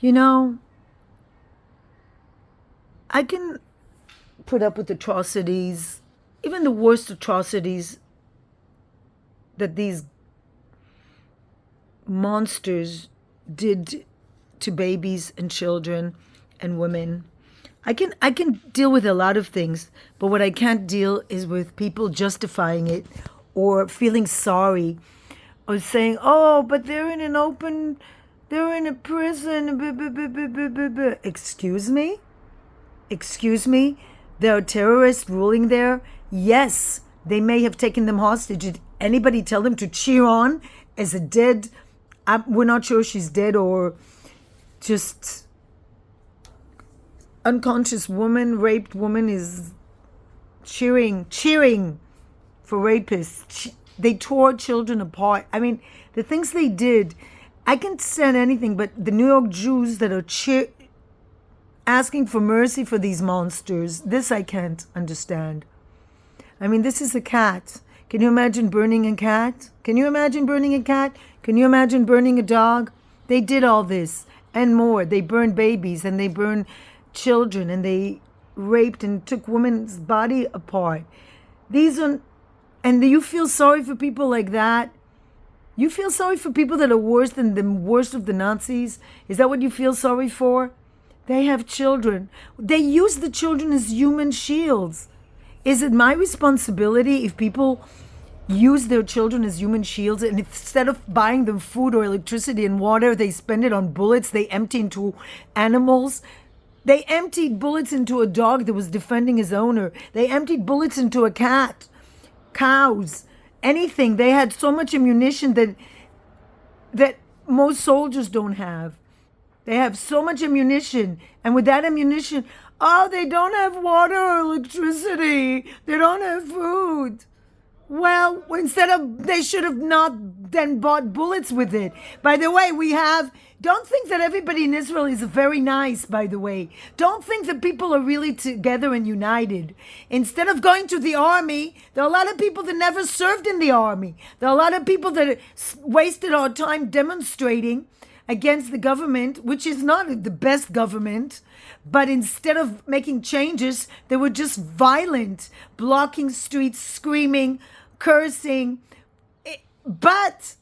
You know, I can put up with atrocities, even the worst atrocities that these monsters did to babies and children and women. I can deal with a lot of things, but what I can't deal is with people justifying it or feeling sorry or saying, "Oh, but they're in a prison." Blah, blah, blah, blah, blah, blah, blah. Excuse me? Excuse me? There are terrorists ruling there? Yes, they may have taken them hostage. Did anybody tell them to cheer on as a dead? We're not sure she's dead or just unconscious woman, raped woman is cheering for rapists. They tore children apart. I mean, the things they did, I can stand anything, but the New York Jews that are asking for mercy for these monsters, this I can't understand. I mean, this is a cat. Can you imagine burning a cat? Can you imagine burning a cat? Can you imagine burning a dog? They did all this and more. They burned babies and they burned children and they raped and took women's body apart. These are, and you feel sorry for people like that? You feel sorry for people that are worse than the worst of the Nazis? Is that what you feel sorry for? They have children. They use the children as human shields. Is it my responsibility if people use their children as human shields and instead of buying them food or electricity and water, they spend it on bullets they empty into animals? They emptied bullets into a dog that was defending his owner. They emptied bullets into a cat, cows, anything. They had so much ammunition that most soldiers don't have. They have so much ammunition, and with that ammunition, oh, they don't have water or electricity. They don't have food. Well, instead of, they should have not then bought bullets with it. By the way, don't think that everybody in Israel is very nice, by the way. Don't think that people are really together and united. Instead of going to the army, there are a lot of people that never served in the army. There are a lot of people that wasted our time demonstrating against the government, which is not the best government, but instead of making changes, they were just violent, blocking streets, screaming, cursing. But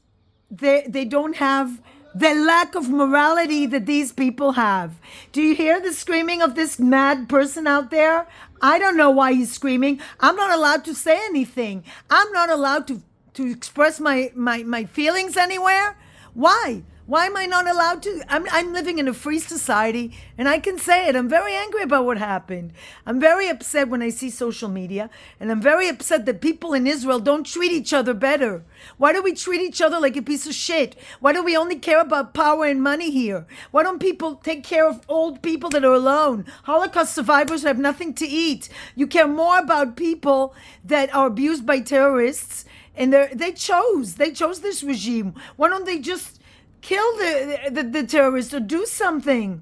they don't have the lack of morality that these people have. Do you hear the screaming of this mad person out there? I don't know why he's screaming. I'm not allowed to say anything. I'm not allowed to express my feelings anywhere. Why? Why am I not allowed to? I'm living in a free society and I can say it. I'm very angry about what happened. I'm very upset when I see social media, and I'm very upset that people in Israel don't treat each other better. Why do we treat each other like a piece of shit? Why do we only care about power and money here? Why don't people take care of old people that are alone? Holocaust survivors have nothing to eat. You care more about people that are abused by terrorists, and they chose this regime. Why don't they just kill the terrorists or do something?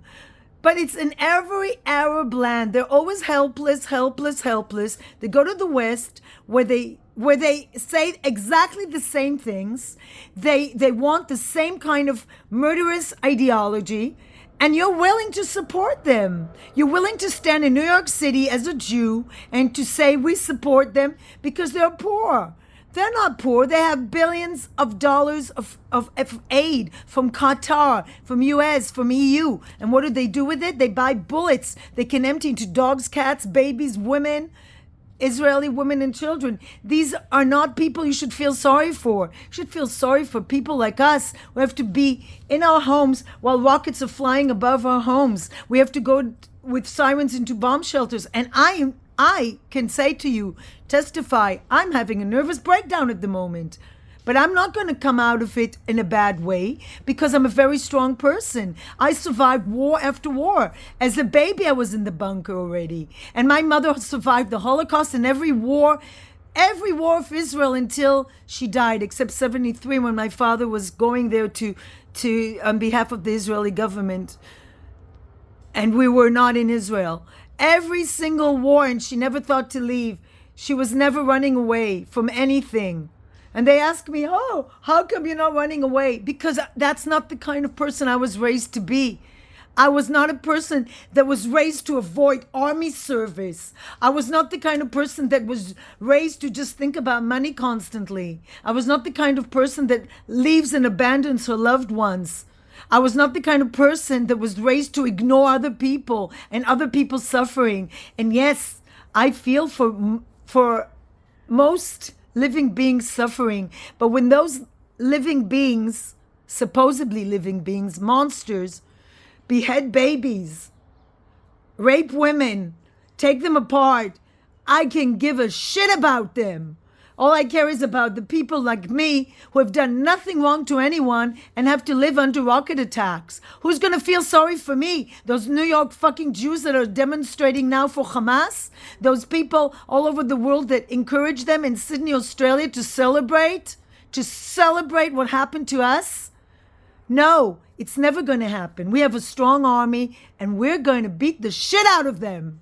But it's in every Arab land. They're always helpless. They go to the West where they say exactly the same things. They want the same kind of murderous ideology, and you're willing to support them. You're willing to stand in New York City as a Jew and to say we support them because they're poor. They're not poor. They have billions of dollars of aid from Qatar, from US, from EU. And what do they do with it? They buy bullets they can empty into dogs, cats, babies, women, Israeli women and children. These are not people you should feel sorry for. You should feel sorry for people like us who have to be in our homes while rockets are flying above our homes. We have to go with sirens into bomb shelters. And I can say to you, testify, I'm having a nervous breakdown at the moment. But I'm not going to come out of it in a bad way because I'm a very strong person. I survived war after war. As a baby, I was in the bunker already. And my mother survived the Holocaust and every war of Israel until she died, except 73 when my father was going there to on behalf of the Israeli government. And we were not in Israel. Every single war, and she never thought to leave. She was never running away from anything. And they ask me, oh, how come you're not running away? Because that's not the kind of person I was raised to be. I was not a person that was raised to avoid army service. I was not the kind of person that was raised to just think about money constantly. I was not the kind of person that leaves and abandons her loved ones. I was not the kind of person that was raised to ignore other people and other people's suffering. And yes, I feel for most living beings suffering. But when those living beings, supposedly living beings, monsters, behead babies, rape women, take them apart, I can give a shit about them. All I care is about the people like me who have done nothing wrong to anyone and have to live under rocket attacks. Who's going to feel sorry for me? Those New York fucking Jews that are demonstrating now for Hamas? Those people all over the world that encourage them in Sydney, Australia to celebrate what happened to us? No, it's never going to happen. We have a strong army and we're going to beat the shit out of them.